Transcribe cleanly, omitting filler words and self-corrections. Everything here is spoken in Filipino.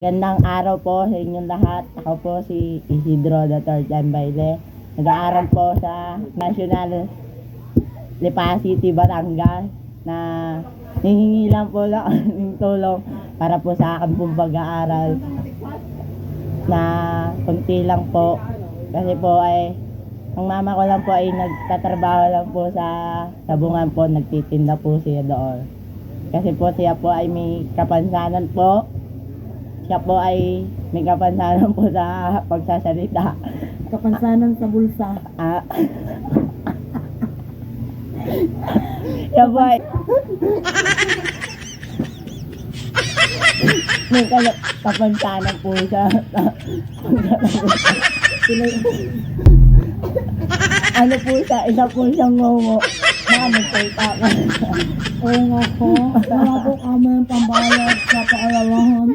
Gandang araw po sa inyong lahat. Ako po si Isidro the Third Baile. Nag-aaral po sa National Lipa City, Batangas na hihingi lang po ng tulong para po sa akin pong pag-aaral na kunti lang po. Kasi po ay ang mama ko lang po ay nagtatrabaho lang po sa sabungan po, nagtitinda po siya doon. Kasi po siya po ay may kapansanan po. Siya po ay may kapansanan po sa pagsasalita. Kapansanan sa bulsa. Siya po ay may kapansanan po siya. Ano po siya? Isa po siyang ngongo. Nagsalita ka. Oo nga po. Wala po kami pambayad sa paaralan.